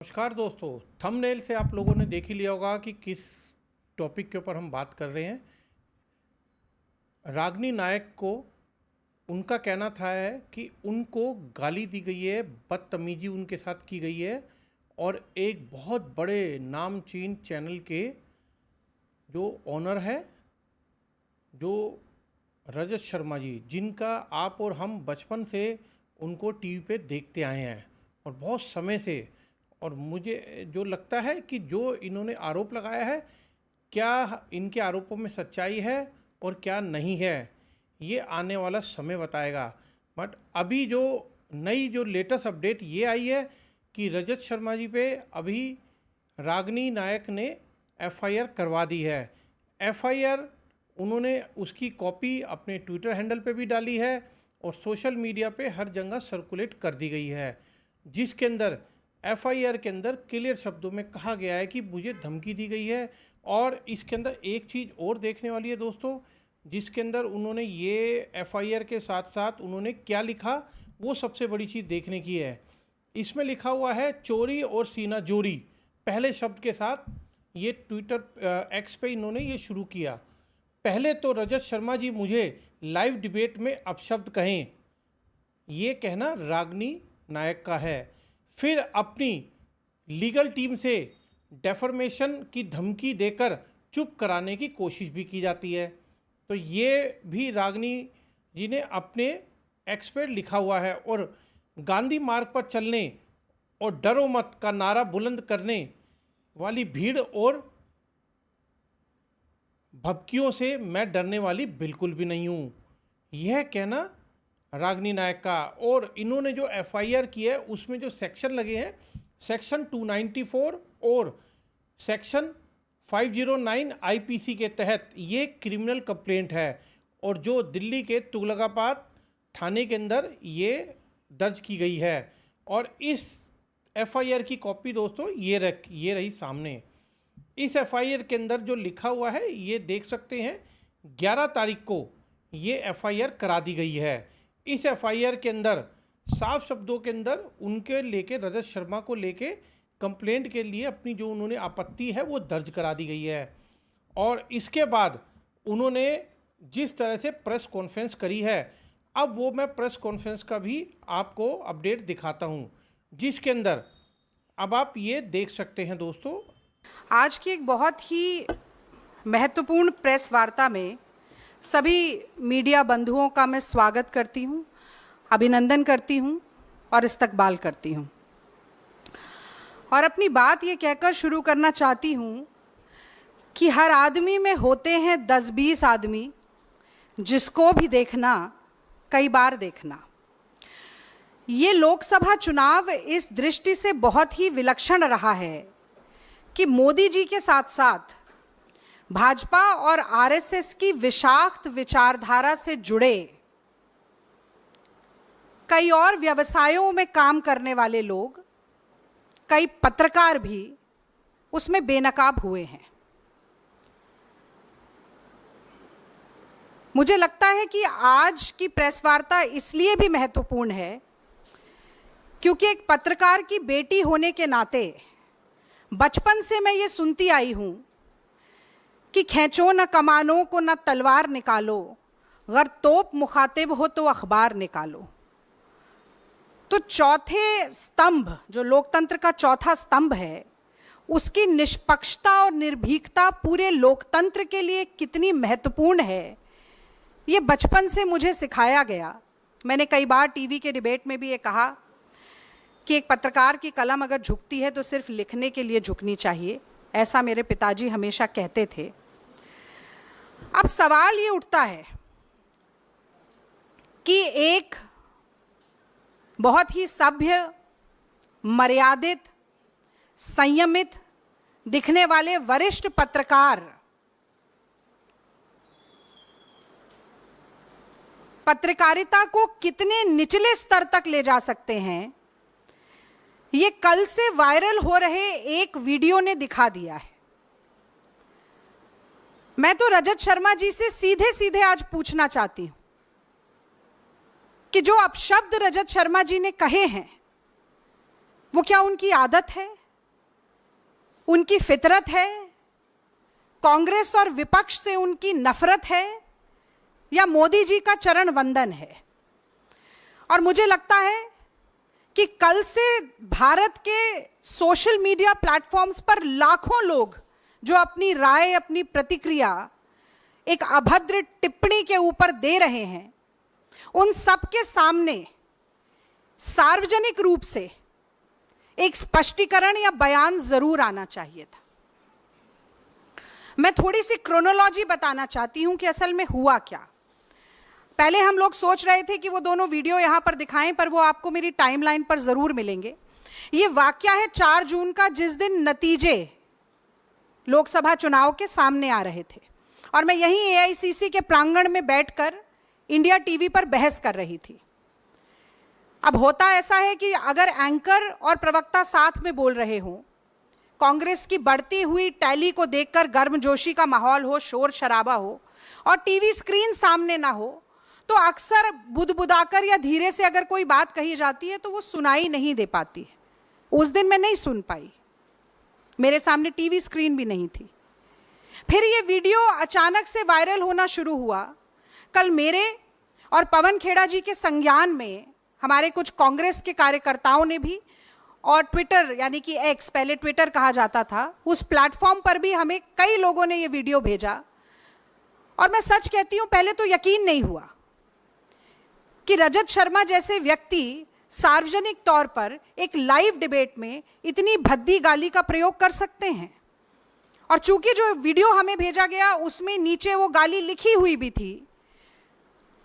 नमस्कार दोस्तों, थंबनेल से आप लोगों ने देख ही लिया होगा कि किस टॉपिक के ऊपर हम बात कर रहे हैं। रागिनी नायक को उनका कहना था है कि उनको गाली दी गई है, बदतमीजी उनके साथ की गई है और एक बहुत बड़े नामचीन चैनल के जो ऑनर है, जो रजत शर्मा जी, जिनका आप और हम बचपन से उनको टीवी पे देखते आए हैं और बहुत समय से, और मुझे जो लगता है कि जो इन्होंने आरोप लगाया है, क्या इनके आरोपों में सच्चाई है और क्या नहीं है, ये आने वाला समय बताएगा। बट अभी जो नई जो लेटेस्ट अपडेट ये आई है कि रजत शर्मा जी पे अभी रागिनी नायक ने एफआईआर करवा दी है। एफआईआर उन्होंने उसकी कॉपी अपने ट्विटर हैंडल पे भी डाली है और सोशल मीडिया पे हर जगह सर्कुलेट कर दी गई है, जिसके अंदर एफआईआर के अंदर क्लियर शब्दों में कहा गया है कि मुझे धमकी दी गई है। और इसके अंदर एक चीज़ और देखने वाली है दोस्तों, जिसके अंदर उन्होंने ये एफआईआर के साथ साथ उन्होंने क्या लिखा, वो सबसे बड़ी चीज़ देखने की है। इसमें लिखा हुआ है चोरी और सीना जोरी, पहले शब्द के साथ ये ट्विटर एक्स पे इन्होंने ये शुरू किया। पहले तो रजत शर्मा जी मुझे लाइव डिबेट में अपशब्द कहें, ये कहना रागिनी नायक का है। फिर अपनी लीगल टीम से डेफर्मेशन की धमकी देकर चुप कराने की कोशिश भी की जाती है। तो ये भी रागिनी जी ने अपने एक्स पे लिखा हुआ है। और गांधी मार्ग पर चलने और डरो मत का नारा बुलंद करने वाली भीड़ और भभकियों से मैं डरने वाली बिल्कुल भी नहीं हूँ, यह कहना रागिनी नायक का। और इन्होंने जो एफआईआर की है उसमें जो सेक्शन लगे हैं, सेक्शन 294 और सेक्शन 509 आईपीसी के तहत ये क्रिमिनल कंप्लेंट है और जो दिल्ली के तुगलकाबाद थाने के अंदर ये दर्ज की गई है। और इस एफआईआर की कॉपी दोस्तों ये रही सामने। इस एफआईआर के अंदर जो लिखा हुआ है ये देख सकते हैं, 11 तारीख को ये एफआईआर करा दी गई है। इस एफआईआर के अंदर साफ शब्दों के अंदर उनके लेके रजत शर्मा को लेके कंप्लेंट के लिए अपनी जो उन्होंने आपत्ति है वो दर्ज करा दी गई है। और इसके बाद उन्होंने जिस तरह से प्रेस कॉन्फ्रेंस करी है, अब वो मैं प्रेस कॉन्फ्रेंस का भी आपको अपडेट दिखाता हूँ, जिसके अंदर अब आप ये देख सकते हैं दोस्तों। आज की एक बहुत ही महत्वपूर्ण प्रेस वार्ता में सभी मीडिया बंधुओं का मैं स्वागत करती हूं, अभिनंदन करती हूं और इस्तकबाल करती हूं। और अपनी बात ये कहकर शुरू करना चाहती हूं कि हर आदमी में होते हैं 10-20 आदमी, जिसको भी देखना कई बार देखना। ये लोकसभा चुनाव इस दृष्टि से बहुत ही विलक्षण रहा है कि मोदी जी के साथ साथ भाजपा और आरएसएस की विषाक्त विचारधारा से जुड़े कई और व्यवसायों में काम करने वाले लोग, कई पत्रकार भी उसमें बेनकाब हुए हैं। मुझे लगता है कि आज की प्रेस वार्ता इसलिए भी महत्वपूर्ण है क्योंकि एक पत्रकार की बेटी होने के नाते बचपन से मैं ये सुनती आई हूं कि खींचो न कमानों को न तलवार निकालो, अगर तोप मुखातिब हो तो अखबार निकालो। तो चौथे स्तंभ, जो लोकतंत्र का चौथा स्तंभ है, उसकी निष्पक्षता और निर्भीकता पूरे लोकतंत्र के लिए कितनी महत्वपूर्ण है, ये बचपन से मुझे सिखाया गया। मैंने कई बार टीवी के डिबेट में भी ये कहा कि एक पत्रकार की कलम अगर झुकती है तो सिर्फ लिखने के लिए झुकनी चाहिए, ऐसा मेरे पिताजी हमेशा कहते थे। अब सवाल ये उठता है कि एक बहुत ही सभ्य, मर्यादित, संयमित दिखने वाले वरिष्ठ पत्रकार पत्रकारिता को कितने निचले स्तर तक ले जा सकते हैं, ये कल से वायरल हो रहे एक वीडियो ने दिखा दिया है। मैं तो रजत शर्मा जी से सीधे सीधे आज पूछना चाहती हूं कि जो अपशब्द रजत शर्मा जी ने कहे हैं वो क्या उनकी आदत है, उनकी फितरत है, कांग्रेस और विपक्ष से उनकी नफरत है, या मोदी जी का चरण वंदन है। और मुझे लगता है कि कल से भारत के सोशल मीडिया प्लेटफॉर्म्स पर लाखों लोग जो अपनी राय, अपनी प्रतिक्रिया एक अभद्र टिप्पणी के ऊपर दे रहे हैं, उन सब के सामने सार्वजनिक रूप से एक स्पष्टीकरण या बयान जरूर आना चाहिए था। मैं थोड़ी सी क्रोनोलॉजी बताना चाहती हूं कि असल में हुआ क्या। पहले हम लोग सोच रहे थे कि वो दोनों वीडियो यहां पर दिखाएं, पर वो आपको मेरी टाइमलाइन पर जरूर मिलेंगे। ये वाकया है 4 जून का, जिस दिन नतीजे लोकसभा चुनाव के सामने आ रहे थे, और मैं यहीं एआईसीसी के प्रांगण में बैठकर इंडिया टीवी पर बहस कर रही थी। अब होता ऐसा है कि अगर एंकर और प्रवक्ता साथ में बोल रहे हों, कांग्रेस की बढ़ती हुई टैली को देखकर गर्मजोशी का माहौल हो, शोर शराबा हो, और टीवी स्क्रीन सामने ना हो, तो अक्सर बुदबुदाकर या धीरे से अगर कोई बात कही जाती है तो वो सुनाई नहीं दे पाती है। उस दिन मैं नहीं सुन पाई, मेरे सामने टीवी स्क्रीन भी नहीं थी। फिर ये वीडियो अचानक से वायरल होना शुरू हुआ। कल मेरे और पवन खेड़ा जी के संज्ञान में हमारे कुछ कांग्रेस के कार्यकर्ताओं ने भी, और ट्विटर यानी कि एक्स, पहले ट्विटर कहा जाता था, उस प्लेटफॉर्म पर भी हमें कई लोगों ने ये वीडियो भेजा। और मैं सच कहती हूं, पहले तो यकीन नहीं हुआ कि रजत शर्मा जैसे व्यक्ति सार्वजनिक तौर पर एक लाइव डिबेट में इतनी भद्दी गाली का प्रयोग कर सकते हैं। और चूंकि जो वीडियो हमें भेजा गया उसमें नीचे वो गाली लिखी हुई भी थी,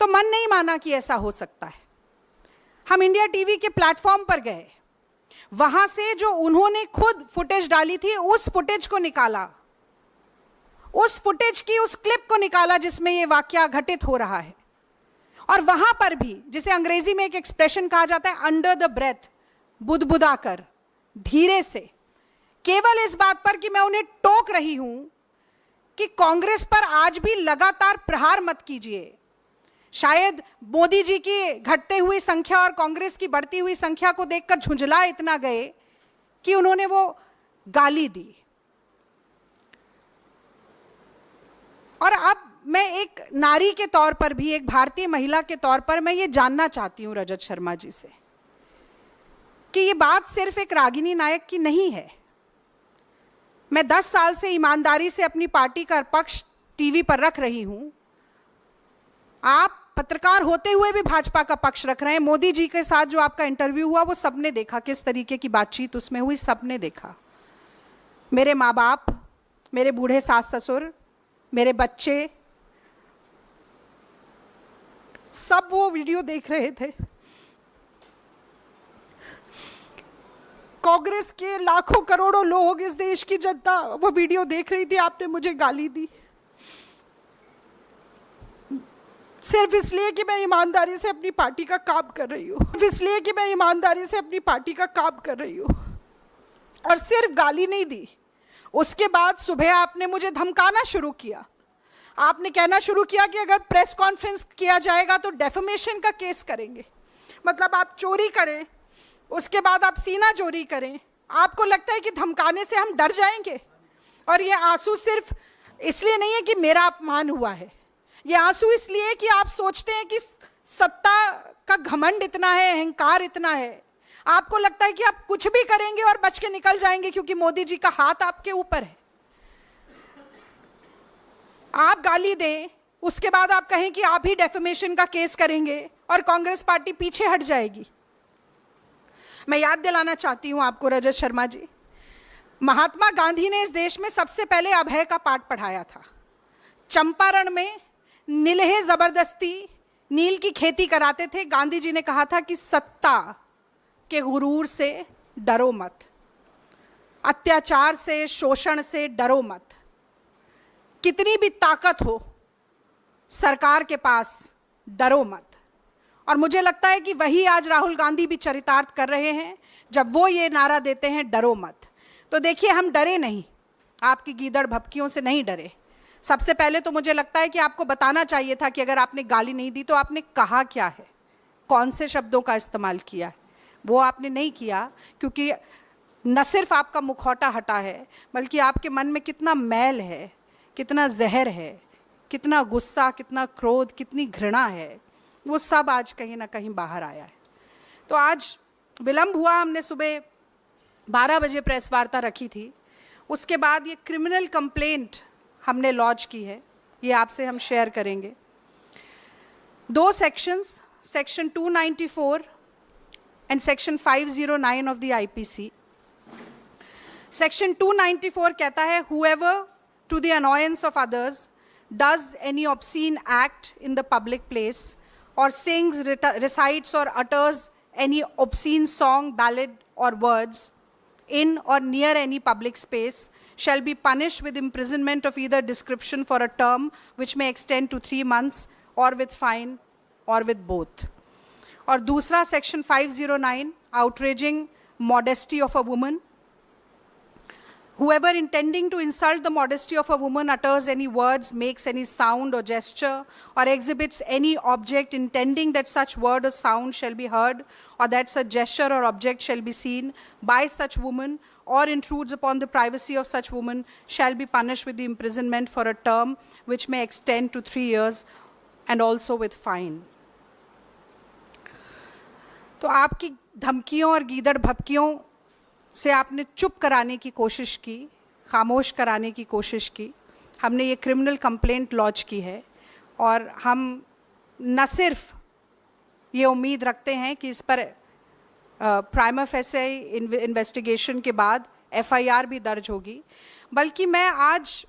तो मन नहीं माना कि ऐसा हो सकता है। हम इंडिया टीवी के प्लेटफॉर्म पर गए, वहां से जो उन्होंने खुद फुटेज डाली थी उस फुटेज को निकाला, उस फुटेज की उस क्लिप को निकाला जिसमें ये वाकया घटित हो रहा है। और वहां पर भी, जिसे अंग्रेजी में एक एक्सप्रेशन कहा जाता है, अंडर द ब्रेथ, बुदबुदाकर, धीरे से, केवल इस बात पर कि मैं उन्हें टोक रही हूं कि कांग्रेस पर आज भी लगातार प्रहार मत कीजिए। शायद मोदी जी की घटते हुई संख्या और कांग्रेस की बढ़ती हुई संख्या को देखकर झुंझला इतना गए कि उन्होंने वो गाली दी। और अब मैं एक नारी के तौर पर भी, एक भारतीय महिला के तौर पर, मैं ये जानना चाहती हूं रजत शर्मा जी से कि ये बात सिर्फ एक रागिनी नायक की नहीं है। मैं 10 साल से ईमानदारी से अपनी पार्टी का पक्ष टीवी पर रख रही हूं। आप पत्रकार होते हुए भी भाजपा का पक्ष रख रहे हैं। मोदी जी के साथ जो आपका इंटरव्यू हुआ वो सबने देखा, किस तरीके की बातचीत उसमें हुई, सबने देखा। मेरे माँ बाप, मेरे बूढ़े सास ससुर, मेरे बच्चे, सब वो वीडियो देख रहे थे। कांग्रेस के लाखों करोड़ों लोग, इस देश की जनता वो वीडियो देख रही थी। आपने मुझे गाली दी सिर्फ इसलिए कि मैं ईमानदारी से अपनी पार्टी का काम कर रही हूँ, सिर्फ इसलिए कि मैं ईमानदारी से अपनी पार्टी का काम कर रही हूँ। और सिर्फ गाली नहीं दी, उसके बाद सुबह आपने मुझे धमकाना शुरू किया। आपने कहना शुरू किया कि अगर प्रेस कॉन्फ्रेंस किया जाएगा तो डेफेमेशन का केस करेंगे। मतलब आप चोरी करें, उसके बाद आप सीना चोरी करें। आपको लगता है कि धमकाने से हम डर जाएंगे? और ये आंसू सिर्फ इसलिए नहीं है कि मेरा अपमान हुआ है, ये आंसू इसलिए कि आप सोचते हैं कि सत्ता का घमंड इतना है, अहंकार इतना है, आपको लगता है कि आप कुछ भी करेंगे और बच के निकल जाएंगे क्योंकि मोदी जी का हाथ आपके ऊपर है। आप गाली दें, उसके बाद आप कहें कि आप ही डेफेमेशन का केस करेंगे और कांग्रेस पार्टी पीछे हट जाएगी। मैं याद दिलाना चाहती हूं आपको रजत शर्मा जी, महात्मा गांधी ने इस देश में सबसे पहले अभय का पाठ पढ़ाया था। चंपारण में नीलहे जबरदस्ती नील की खेती कराते थे। गांधी जी ने कहा था कि सत्ता के गुरूर से डरो मत, अत्याचार से, शोषण से डरो मत। कितनी भी ताकत हो सरकार के पास, डरो मत। और मुझे लगता है कि वही आज राहुल गांधी भी चरितार्थ कर रहे हैं जब वो ये नारा देते हैं, डरो मत। तो देखिए, हम डरे नहीं, आपकी गीदड़ भपकियों से नहीं डरे। सबसे पहले तो मुझे लगता है कि आपको बताना चाहिए था कि अगर आपने गाली नहीं दी तो आपने कहा क्या है, कौन से शब्दों का इस्तेमाल किया है। वो आपने नहीं किया क्योंकि न सिर्फ आपका मुखौटा हटा है, बल्कि आपके मन में कितना मैल है, कितना जहर है, कितना गुस्सा, कितना क्रोध, कितनी घृणा है, वो सब आज कहीं ना कहीं बाहर आया है। तो आज विलंब हुआ, हमने सुबह 12 बजे प्रेस वार्ता रखी थी, उसके बाद ये क्रिमिनल कंप्लेंट हमने लॉन्च की है, ये आपसे हम शेयर करेंगे। 2 sections, section 294 and section 509 of the IPC. Section 294 कहता है, whoever to the annoyance of others does any obscene act in the public place or sings, recites or utters any obscene song, ballad or words in or near any public space shall be punished with imprisonment of either description for a term which may extend to 3 months or with fine or with both. और दूसरा section 509, outraging modesty of a woman. Whoever intending to insult the modesty of a woman utters any words, makes any sound or gesture, or exhibits any object intending that such word or sound shall be heard, or that such gesture or object shall be seen by such woman, or intrudes upon the privacy of such woman, shall be punished with the imprisonment for a term which may extend to 3 years, and also with fine. तो आपकी धमकियों और गीदड़ भपकियों से आपने चुप कराने की कोशिश की, खामोश कराने की कोशिश की। हमने ये क्रिमिनल कंप्लेंट लॉन्च की है और हम न सिर्फ ये उम्मीद रखते हैं कि इस पर प्राइमा फेसे इन्वेस्टिगेशन के बाद एफआईआर भी दर्ज होगी, बल्कि मैं आज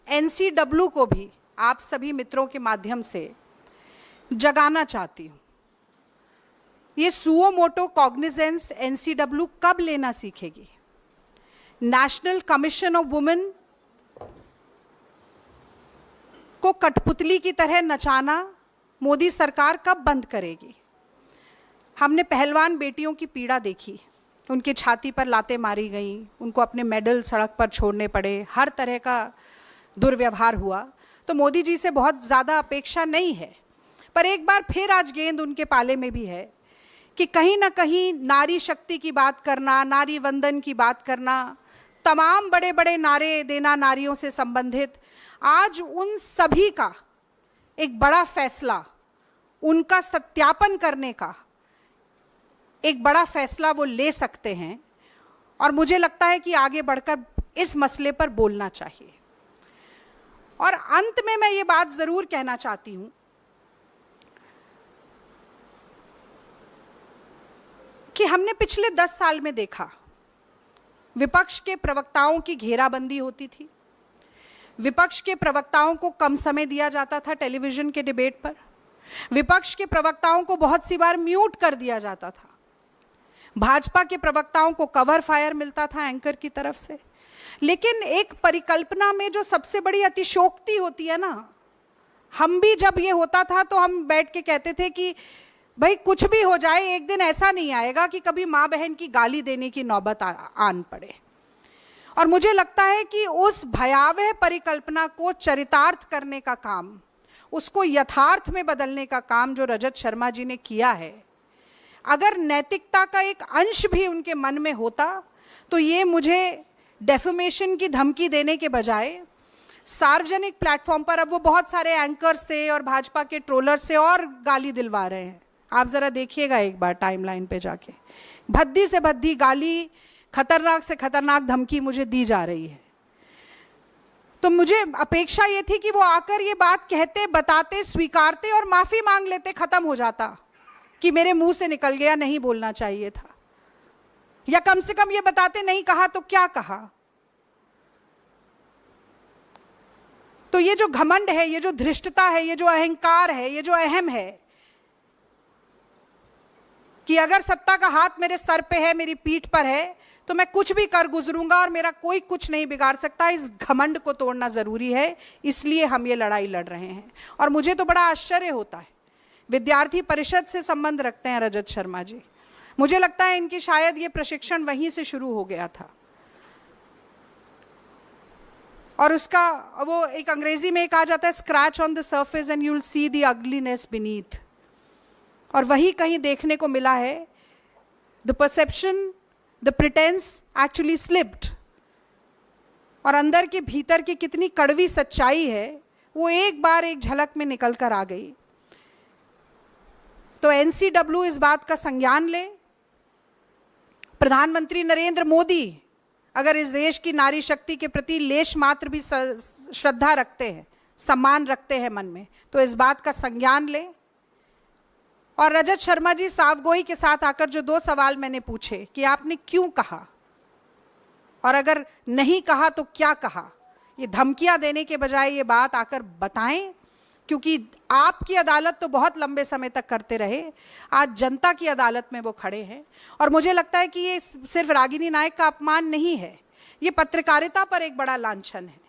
एनसीडब्ल्यू को भी आप सभी मित्रों के माध्यम से जगाना चाहती हूँ। ये सुओ मोटो कॉग्निजेंस एनसीडब्ल्यू कब लेना सीखेगी? नेशनल कमीशन ऑफ वुमेन को कठपुतली की तरह नचाना मोदी सरकार कब बंद करेगी? हमने पहलवान बेटियों की पीड़ा देखी, उनकी छाती पर लातें मारी गईं, उनको अपने मेडल सड़क पर छोड़ने पड़े, हर तरह का दुर्व्यवहार हुआ। तो मोदी जी से बहुत ज़्यादा अपेक्षा नहीं है, पर एक बार फिर आज गेंद उनके पाले में भी है कि कहीं ना कहीं नारी शक्ति की बात करना, नारी वंदन की बात करना, तमाम बड़े बड़े नारे देना नारियों से संबंधित, आज उन सभी का एक बड़ा फैसला, उनका सत्यापन करने का एक बड़ा फैसला वो ले सकते हैं। और मुझे लगता है कि आगे बढ़कर इस मसले पर बोलना चाहिए। और अंत में मैं ये बात ज़रूर कहना चाहती हूँ कि हमने पिछले 10 साल में देखा, विपक्ष के प्रवक्ताओं की घेराबंदी होती थी, विपक्ष के प्रवक्ताओं को कम समय दिया जाता था टेलीविज़न के डिबेट पर, विपक्ष के प्रवक्ताओं को बहुत सी बार म्यूट कर दिया जाता था, भाजपा के प्रवक्ताओं को कवर फायर मिलता था एंकर की तरफ से। लेकिन एक परिकल्पना में जो सबसे बड़ी अतिशोक्ति होती है ना, हम भी जब ये होता था तो हम बैठ के कहते थे कि भाई कुछ भी हो जाए, एक दिन ऐसा नहीं आएगा कि कभी माँ बहन की गाली देने की नौबत आन पड़े। और मुझे लगता है कि उस भयावह परिकल्पना को चरितार्थ करने का काम, उसको यथार्थ में बदलने का काम जो रजत शर्मा जी ने किया है, अगर नैतिकता का एक अंश भी उनके मन में होता तो ये मुझे डेफेमेशन की धमकी देने के बजाय सार्वजनिक प्लेटफॉर्म पर, अब वो बहुत सारे एंकर्स से और भाजपा के ट्रोलर से और गाली दिलवा रहे हैं। आप ज़रा देखिएगा एक बार टाइमलाइन पे जाके, भद्दी से भद्दी गाली, खतरनाक से खतरनाक धमकी मुझे दी जा रही है। तो मुझे अपेक्षा ये थी कि वो आकर ये बात कहते, बताते, स्वीकारते और माफ़ी मांग लेते, ख़त्म हो जाता कि मेरे मुंह से निकल गया, नहीं बोलना चाहिए था, या कम से कम ये बताते नहीं कहा तो क्या कहा। तो ये जो घमंड है, ये जो धृष्टता है, ये जो अहंकार है, ये जो अहम है कि अगर सत्ता का हाथ मेरे सर पे है, मेरी पीठ पर है, तो मैं कुछ भी कर गुजरूंगा और मेरा कोई कुछ नहीं बिगाड़ सकता, इस घमंड को तोड़ना ज़रूरी है। इसलिए हम ये लड़ाई लड़ रहे हैं। और मुझे तो बड़ा आश्चर्य होता है, विद्यार्थी परिषद से संबंध रखते हैं रजत शर्मा जी, मुझे लगता है इनकी शायद ये प्रशिक्षण वहीं से शुरू हो गया था। और उसका वो एक अंग्रेजी में कहा जाता है, scratch on the surface and you will see the ugliness beneath. और वही कहीं देखने को मिला है। The perception the pretence actually slipped, और अंदर के भीतर की कितनी कड़वी सच्चाई है वो एक बार एक झलक में निकल कर आ गई। तो एनसीडब्ल्यू इस बात का संज्ञान ले। प्रधानमंत्री नरेंद्र मोदी अगर इस देश की नारी शक्ति के प्रति लेश मात्र भी श्रद्धा रखते हैं, सम्मान रखते हैं मन में, तो इस बात का संज्ञान ले। और रजत शर्मा जी सावगोई के साथ आकर जो 2 सवाल मैंने पूछे कि आपने क्यों कहा, और अगर नहीं कहा तो क्या कहा, ये धमकियां देने के बजाय ये बात आकर बताएं, क्योंकि आपकी अदालत तो बहुत लंबे समय तक करते रहे, आज जनता की अदालत में वो खड़े हैं। और मुझे लगता है कि ये सिर्फ रागिनी नायक का अपमान नहीं है, ये पत्रकारिता पर एक बड़ा लांछन है।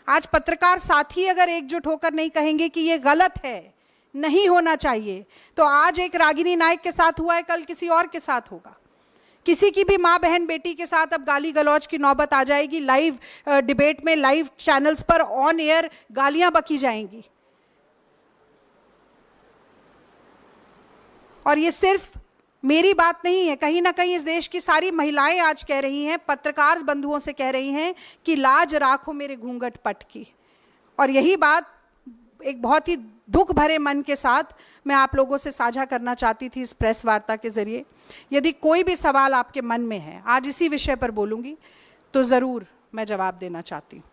आज पत्रकार साथी अगर एकजुट होकर नहीं कहेंगे कि ये गलत है, नहीं होना चाहिए, तो आज एक रागिनी नायक के साथ हुआ है, कल किसी और के साथ होगा। किसी की भी माँ बहन बेटी के साथ अब गाली गलौज की नौबत आ जाएगी। लाइव डिबेट में, लाइव चैनल्स पर ऑन एयर गालियां बकी जाएंगी। और ये सिर्फ मेरी बात नहीं है, कहीं ना कहीं इस देश की सारी महिलाएं आज कह रही हैं, पत्रकार बंधुओं से कह रही हैं कि लाज राखो मेरे घूंघट पट की। और यही बात एक बहुत ही दुख भरे मन के साथ मैं आप लोगों से साझा करना चाहती थी इस प्रेस वार्ता के जरिए। यदि कोई भी सवाल आपके मन में है, आज इसी विषय पर बोलूंगी, तो ज़रूर मैं जवाब देना चाहती हूँ।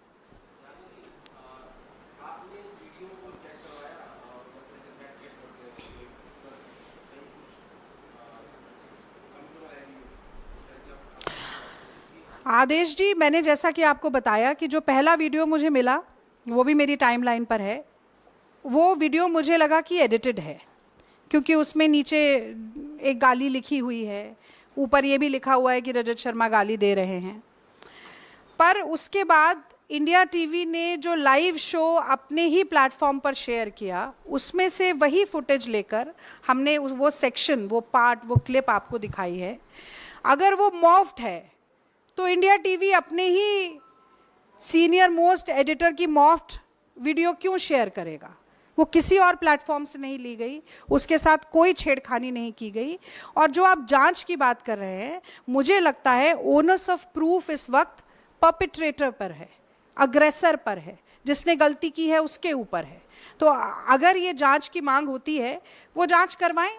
आदेश जी, मैंने जैसा कि आपको बताया कि जो पहला वीडियो मुझे मिला वो भी मेरी टाइमलाइन पर है, वो वीडियो मुझे लगा कि एडिटेड है, क्योंकि उसमें नीचे एक गाली लिखी हुई है, ऊपर ये भी लिखा हुआ है कि रजत शर्मा गाली दे रहे हैं। पर उसके बाद इंडिया टीवी ने जो लाइव शो अपने ही प्लेटफॉर्म पर शेयर किया, उसमें से वही फुटेज लेकर हमने वो सेक्शन, वो पार्ट, वो क्लिप आपको दिखाई है। अगर वो मॉफ्ड है तो इंडिया टीवी अपने ही सीनियर मोस्ट एडिटर की मॉफ्ड वीडियो क्यों शेयर करेगा? वो किसी और प्लेटफॉर्म से नहीं ली गई, उसके साथ कोई छेड़खानी नहीं की गई। और जो आप जांच की बात कर रहे हैं, मुझे लगता है ओनस ऑफ प्रूफ इस वक्त परपिट्रेटर पर है, अग्रेसर पर है, जिसने गलती की है उसके ऊपर है। तो अगर ये जांच की मांग होती है, वो जांच करवाएं।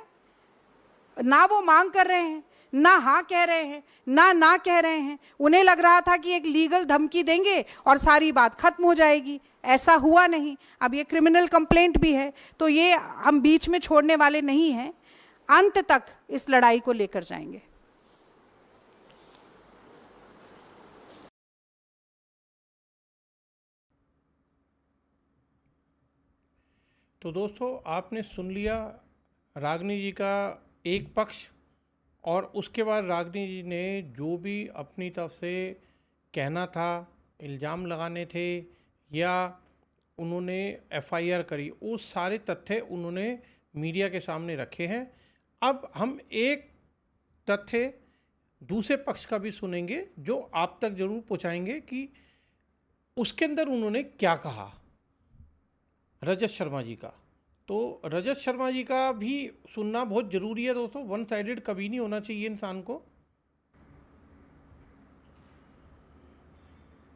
ना वो मांग कर रहे हैं, ना हाँ कह रहे हैं, ना कह रहे हैं। उन्हें लग रहा था कि एक लीगल धमकी देंगे और सारी बात खत्म हो जाएगी, ऐसा हुआ नहीं। अब ये क्रिमिनल कंप्लेंट भी है, तो ये हम बीच में छोड़ने वाले नहीं हैं, अंत तक इस लड़ाई को लेकर जाएंगे। तो दोस्तों, आपने सुन लिया रागिनी जी का एक पक्ष, और उसके बाद रागिनी जी ने जो भी अपनी तरफ से कहना था, इल्ज़ाम लगाने थे, या उन्होंने एफआईआर करी, वो सारे तथ्य उन्होंने मीडिया के सामने रखे हैं। अब हम एक तथ्य दूसरे पक्ष का भी सुनेंगे, जो आप तक ज़रूर पहुंचाएंगे कि उसके अंदर उन्होंने क्या कहा रजत शर्मा जी का। तो रजत शर्मा जी का भी सुनना बहुत ज़रूरी है दोस्तों, वन साइडेड कभी नहीं होना चाहिए इंसान को।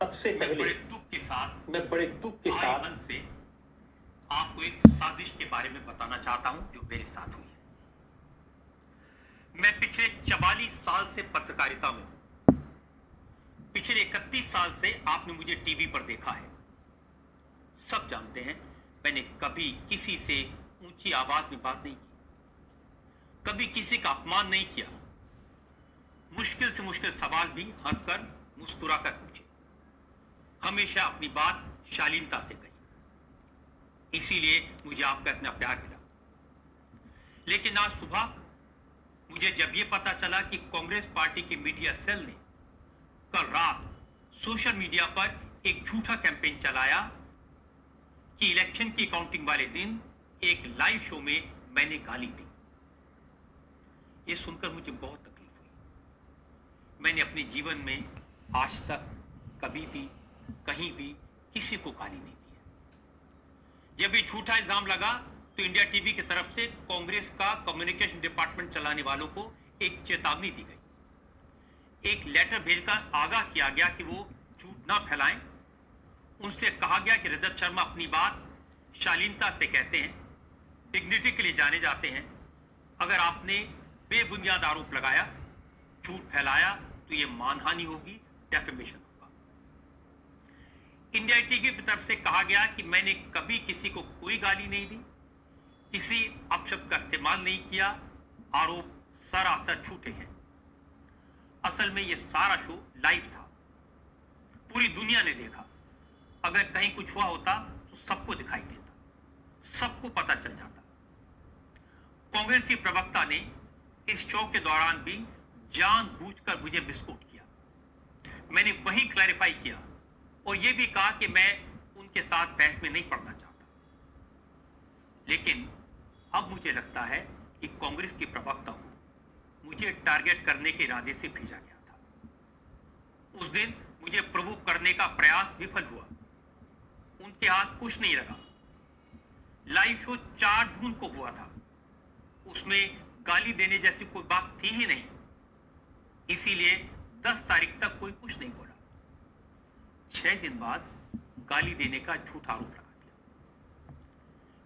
सबसे पहले मैं बड़े दुख के साथ से आपको एक साजिश के बारे में बताना चाहता हूं जो मेरे साथ हुई है। मैं पिछले 44 साल से पत्रकारिता में हूं। पिछले 31 साल से आपने मुझे टीवी पर देखा है। सब जानते हैं, मैंने कभी किसी से ऊंची आवाज में बात नहीं की, कभी किसी का अपमान नहीं किया। मुश्किल से मुश्किल सवाल भी हंसकर मुस्कुराकर पूछे, हमेशा अपनी बात शालीनता से कही। इसीलिए मुझे आपका इतना प्यार मिला। लेकिन आज सुबह मुझे जब यह पता चला कि कांग्रेस पार्टी के मीडिया सेल ने कल रात सोशल मीडिया पर एक झूठा कैंपेन चलाया कि इलेक्शन की काउंटिंग वाले दिन एक लाइव शो में मैंने गाली दी, ये सुनकर मुझे बहुत तकलीफ हुई। मैंने अपने जीवन में आज तक कभी भी कहीं भी किसी को गाली नहीं दी। जब ये झूठा इल्जाम लगा तो इंडिया टीवी की तरफ से कांग्रेस का कम्युनिकेशन डिपार्टमेंट चलाने वालों को एक चेतावनी दी गई। एक लेटर भेजकर आगाह किया गया कि वो झूठ ना फैलाएं। उनसे कहा गया कि रजत शर्मा अपनी बात शालीनता से कहते हैं, डिग्निटी के लिए जाने जाते हैं। अगर आपने बेबुनियाद आरोप लगाया, झूठ फैलाया, तो ये मानहानि होगी, डेफेमेशन होगा। इंडिया टीवी की तरफ से कहा गया कि मैंने कभी किसी को कोई गाली नहीं दी, किसी अपशब्द का इस्तेमाल नहीं किया, आरोप सरासर झूठे हैं। असल में ये सारा शो लाइव था, पूरी दुनिया ने देखा। अगर कहीं कुछ हुआ होता तो सबको दिखाई देता, सबको पता चल जाता। कांग्रेस की प्रवक्ता ने इस शो के दौरान भी जानबूझकर मुझे मिसकोट किया। मैंने वही क्लैरिफाई किया और यह भी कहा कि मैं उनके साथ बहस में नहीं पड़ना चाहता। लेकिन अब मुझे लगता है कि कांग्रेस की प्रवक्ता को मुझे टारगेट करने के इरादे से भेजा गया था। उस दिन मुझे प्रोवोक करने का प्रयास विफल हुआ। उनके हाथ कुछ नहीं लगा। लाइव शो 4 जून को हुआ था, उसमें गाली देने जैसी कोई बात थी ही नहीं। इसीलिए 10 तारीख तक कोई कुछ नहीं बोला। 6 दिन बाद गाली देने का झूठा आरोप लगा दिया।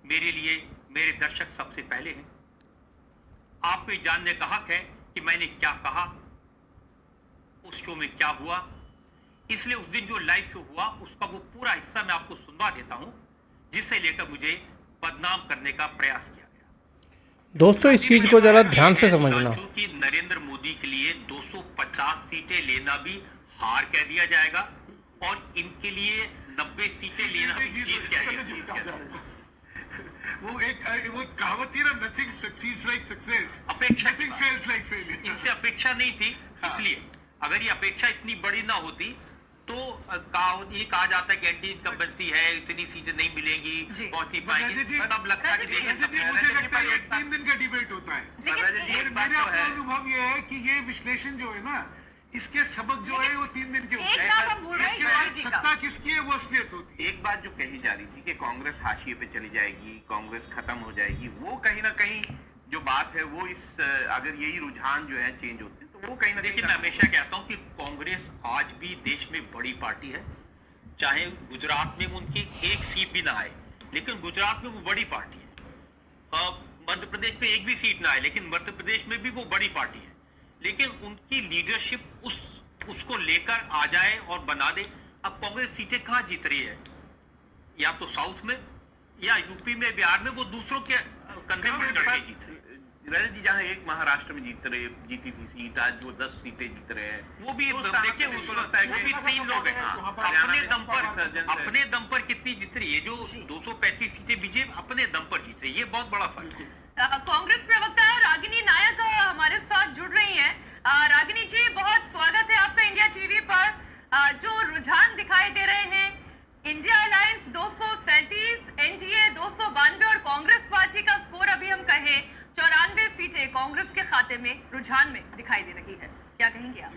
मेरे लिए मेरे दर्शक सबसे पहले हैं। आपको ये जानने का हक है कि मैंने क्या कहा, उस शो में क्या हुआ। इसलिए उस दिन जो लाइव शो हुआ उसका वो पूरा हिस्सा मैं आपको सुनवा देता हूं, जिसे लेकर मुझे बदनाम करने का प्रयास किया गया। दोस्तों, इस चीज को जरा ध्यान से समझना। कि नरेंद्र मोदी के लिए 250 सीटें लेना भी हार कह दिया जाएगा और इनके लिए 90 सीटें लेना भी जीत कह जाएगा। वो कहावत थी ना, nothing succeeds like success, अपेक्षा nothing fails like failure। इनसे अपेक्षा नहीं थी। इसलिए अगर ये अपेक्षा इतनी बड़ी ना होती तो ये कहा जाता है कि एंटी इनकम्बेंसी है, इतनी सीटें नहीं मिलेंगी, पहुंच नहीं पाएंगी। तब लगता है मुझे लगता है 3 दिन का डिबेट होता है। मेरे अपना अनुभव ये है कि ये विश्लेषण जो है ना, इसके सबक जो है वो 3 दिन के होते हैं। इसके बाद सत्ता किसकी है वो असलियत होती है। एक बात जो कही जा रही थी कि कांग्रेस हाशिए पे चली जाएगी, कांग्रेस खत्म हो जाएगी, वो कहीं ना कहीं जो बात है वो इस अगर यही रुझान जो है चेंज होते हैं तो वो कहीं ना देखिए, मैं हमेशा कहता हूं कि कांग्रेस आज भी देश में बड़ी पार्टी है। चाहे गुजरात में उनकी एक सीट भी ना आए, लेकिन गुजरात में वो बड़ी पार्टी है। मध्य प्रदेश में एक भी सीट ना आए, लेकिन मध्य प्रदेश में भी वो बड़ी पार्टी है। लेकिन उनकी लीडरशिप उसको लेकर आ जाए और बना दे। अब कांग्रेस सीटें कहां जीत रही है? या तो साउथ में या यूपी में, बिहार में वो दूसरों के कंधे पर चढ़ के जीत रही है। रजत जी, जहाँ एक महाराष्ट्र में जीती थी सीट, आज वो 10 सीटें जीत रहे हैं। वो भी देखिए, वो भी 3 लोग हैं। अपने दम पर कितनी जीत रही है? जो 235 सीटें बीजेपी अपने दम पर जीत रही है, ये बहुत बड़ा फर्क है। कांग्रेस प्रवक्ता रागिनी नायक हमारे साथ जुड़ रही हैं। रागिनी जी, बहुत स्वागत है आपका इंडिया टीवी पर। जो रुझान दिखाई दे रहे हैं, इंडिया अलायंस 237, एनडीए 292 और कांग्रेस पार्टी का स्कोर अभी हम कहें 94 सीटें कांग्रेस के खाते में रुझान में दिखाई दे रही है। क्या कहेंगे आप?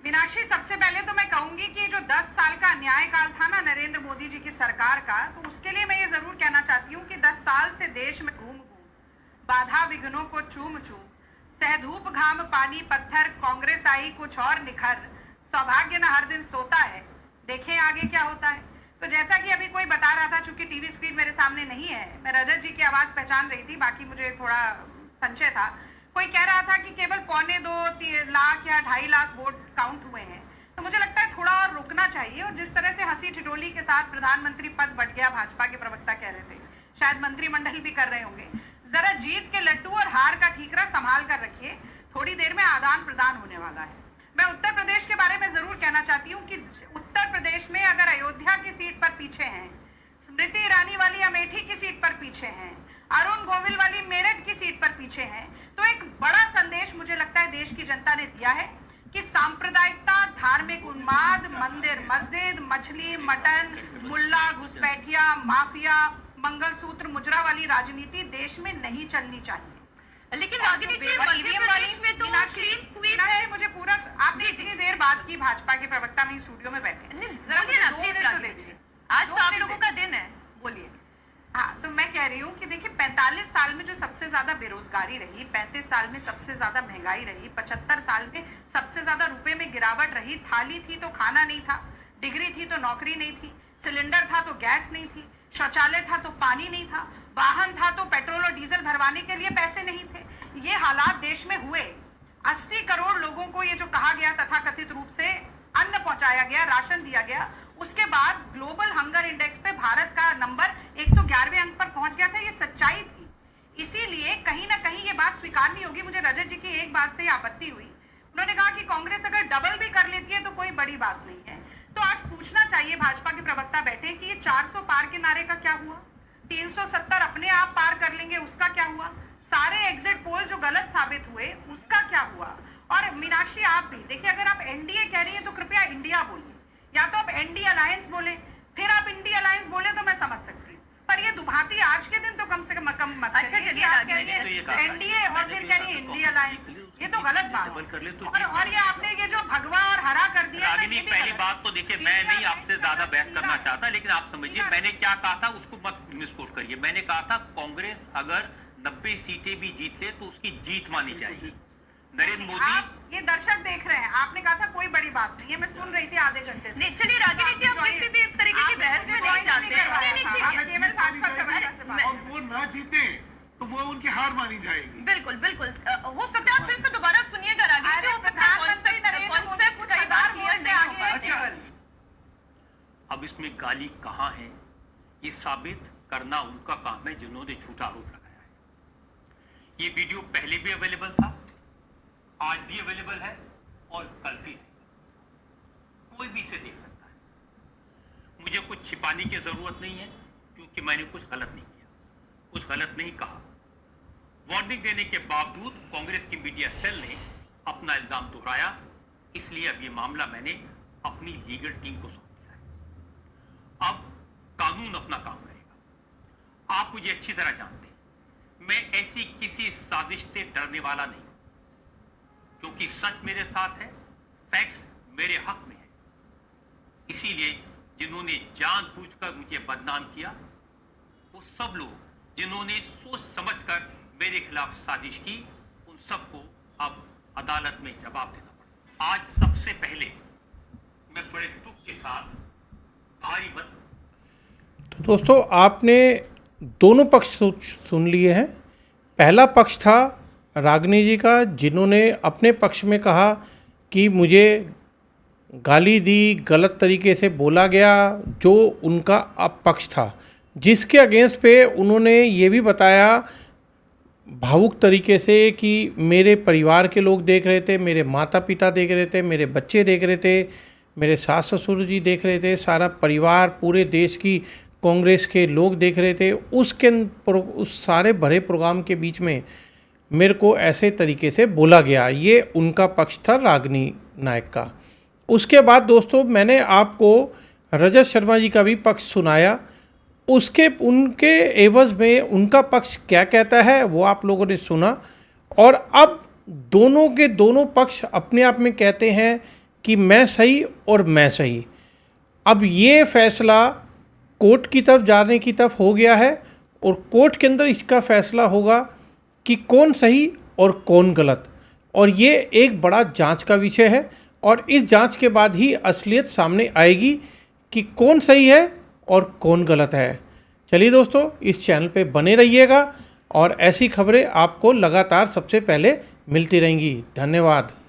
मीनाक्षी, सबसे पहले तो मैं कहूंगी कि जो 10 साल का न्यायकाल था ना नरेंद्र मोदी जी की सरकार का, तो उसके लिए मैं ये जरूर कहना चाहती हूँ कि 10 साल से देश में घूम घूम, बाधा विघ्नों को चूम चूम, सहधूप घाम पानी पत्थर, कांग्रेस आई कुछ और निखर, सौभाग्य न हर दिन सोता है, देखें आगे क्या होता है। तो जैसा कि अभी कोई बता रहा था, चूंकि टीवी स्क्रीन मेरे सामने नहीं है, मैं रजत जी की आवाज पहचान रही थी, बाकी मुझे थोड़ा संशय था। कोई कह रहा था कि केवल 2.25 लाख या 2.5 लाख वोट काउंट हुए हैं। तो मुझे लगता है थोड़ा और रुकना चाहिए। और जिस तरह से हंसी ठिठोली के साथ प्रधानमंत्री पद बढ़ गया, भाजपा के प्रवक्ता कह रहे थे, शायद मंत्रिमंडल भी कर रहे होंगे, जरा जीत के लड्डू और हार का ठीकरा संभाल कर रखिए। थोड़ी देर में आदान प्रदान होने वाला है। मैं उत्तर प्रदेश के बारे में जरूर कहना चाहती हूँ कि उत्तर प्रदेश में अगर अयोध्या की सीट पर पीछे हैं, स्मृति ईरानी वाली अमेठी की सीट पर पीछे हैं, अरुण गोविल वाली मेरठ की सीट पर पीछे हैं, तो एक बड़ा संदेश मुझे लगता है देश की जनता ने दिया है कि सांप्रदायिकता, धार्मिक उन्माद, मंदिर मस्जिद, मछली मटन, मुल्ला घुसपैठिया, माफिया, मंगलसूत्र मुजरा वाली राजनीति देश में नहीं चलनी चाहिए। लेकिन रागिनी जी, मध्य प्रदेश में तो क्लीन स्वीप है। मुझे पूरा, आपने इतनी देर बात की, भाजपा के प्रवक्ता में स्टूडियो में बैठे, जरा मुझे 2 मिनट तो दीजिए। आज तो आप लोगों का दिन है, बोलिए। हाँ, तो मैं कह रही हूँ कि देखिए 45 साल में जो सबसे ज्यादा बेरोजगारी रही, 35 साल में सबसे ज्यादा महंगाई रही, 75 साल में सबसे ज्यादा रुपए में गिरावट रही, थाली थी तो खाना नहीं था, डिग्री थी तो नौकरी नहीं थी, सिलेंडर था तो गैस नहीं थी, शौचालय था तो पानी नहीं था, वाहन था तो पेट्रोल और डीजल भरवाने के लिए पैसे नहीं थे। ये हालात देश में हुए। 80 करोड़ लोगों को ये जो कहा गया तथाकथित रूप से अन्न पहुंचाया गया, राशन दिया गया, उसके बाद ग्लोबल हंगर इंडेक्स पे भारत का नंबर 111वें अंक पर पहुंच गया था। ये सच्चाई थी। इसीलिए कहीं ना कहीं ये बात स्वीकार नहीं होगी। मुझे रजत जी की एक बात से आपत्ति हुई, उन्होंने कहा कि कांग्रेस अगर डबल भी कर लेती है तो कोई बड़ी बात नहीं है। तो आज पूछना चाहिए, भाजपा के प्रवक्ता बैठे, कि ये 400 पार के नारे का क्या हुआ? 370 अपने आप पार कर लेंगे, उसका क्या हुआ? सारे एग्जिट पोल जो गलत साबित हुए, उसका क्या हुआ? और मीनाक्षी, आप भी देखिए, अगर आप एनडीए कह रही हैं तो कृपया इंडिया बोलिए, या तो आप एनडीए अलायंस बोले, फिर आप इंडिया अलायंस बोले तो मैं समझ सकती हूँ, पर ये दुभाती आज के दिन तो कम से कम मत। अच्छा, चलिए, एनडीए और फिर कह रही है इंडिया अलायंस, ये तो गलत बात है। और ये आपने ये जो भगवा और हरा कर दिया। रागिनी, पहली बात तो देखिए, मैं नहीं आपसे ज्यादा बहस करना चाहता, लेकिन आप समझिए मैंने क्या कहा था, उसको मत मिसकोट करिए। मैंने कहा था कांग्रेस अगर 90 सीटें भी जीत ले तो उसकी जीत मानी जाएगी। नरेंद्र मोदी, ये दर्शक देख रहे हैं, आपने कहा था कोई बड़ी बात नहीं है, मैं सुन रही थी आधे घंटे से। चलिए रागिनी जी, आप किसी भी इस तरीके की बहस में नहीं जाते हैं। केवल भाजपा प्रवक्ता से बात। और वो ना जीते तो वो उनकी हार मानी जाएगी। बिल्कुल बिल्कुल, हो सकता है आप फिर से दोबारा सुनिएगा रागिनी जी, हो सकता है कॉन्सेप्ट कई बार क्लियर नहीं हो पाता। अब इसमें गाली कहाँ है ये साबित करना उनका काम है, जिन्होंने झूठा आरोप लगाया है। ये वीडियो पहले भी अवेलेबल था, आज भी अवेलेबल है और कल भी है, कोई भी इसे देख सकता है। मुझे कुछ छिपाने की जरूरत नहीं है, क्योंकि मैंने कुछ गलत नहीं किया, कुछ गलत नहीं कहा। वार्निंग देने के बावजूद कांग्रेस की मीडिया सेल ने अपना इल्जाम दोहराया, इसलिए अब ये मामला मैंने अपनी लीगल टीम को सौंप दिया है। अब कानून अपना काम करेगा। आप मुझे अच्छी तरह जानते हैं, मैं ऐसी किसी साजिश से डरने वाला नहीं, क्योंकि सच मेरे साथ है, फैक्ट्स मेरे हक में है। इसीलिए जिन्होंने जानबूझकर मुझे बदनाम किया, वो सब लोग जिन्होंने सोच समझकर मेरे खिलाफ साजिश की, उन सबको अब अदालत में जवाब देना पड़ा। आज सबसे पहले मैं बड़े दुख के साथ भारी तो दोस्तों, आपने दोनों पक्ष सुन लिए हैं। पहला पक्ष था रागिनी जी का, जिन्होंने अपने पक्ष में कहा कि मुझे गाली दी, गलत तरीके से बोला गया, जो उनका पक्ष था, जिसके अगेंस्ट पे उन्होंने ये भी बताया भावुक तरीके से कि मेरे परिवार के लोग देख रहे थे, मेरे माता पिता देख रहे थे, मेरे बच्चे देख रहे थे, मेरे सास ससुर जी देख रहे थे, सारा परिवार, पूरे देश की कांग्रेस के लोग देख रहे थे। उस सारे भरे प्रोग्राम के बीच में मेरे को ऐसे तरीके से बोला गया। ये उनका पक्ष था रागिनी नायक का। उसके बाद दोस्तों, मैंने आपको रजत शर्मा जी का भी पक्ष सुनाया। उनके एवज में उनका पक्ष क्या कहता है वो आप लोगों ने सुना। और अब दोनों के दोनों पक्ष अपने आप में कहते हैं कि मैं सही और मैं सही। अब ये फैसला कोर्ट की तरफ जाने की तरफ हो गया है, और कोर्ट के अंदर इसका फैसला होगा कि कौन सही और कौन गलत। और ये एक बड़ा जांच का विषय है, और इस जांच के बाद ही असलियत सामने आएगी कि कौन सही है और कौन गलत है। चलिए दोस्तों, इस चैनल पे बने रहिएगा, और ऐसी खबरें आपको लगातार सबसे पहले मिलती रहेंगी। धन्यवाद।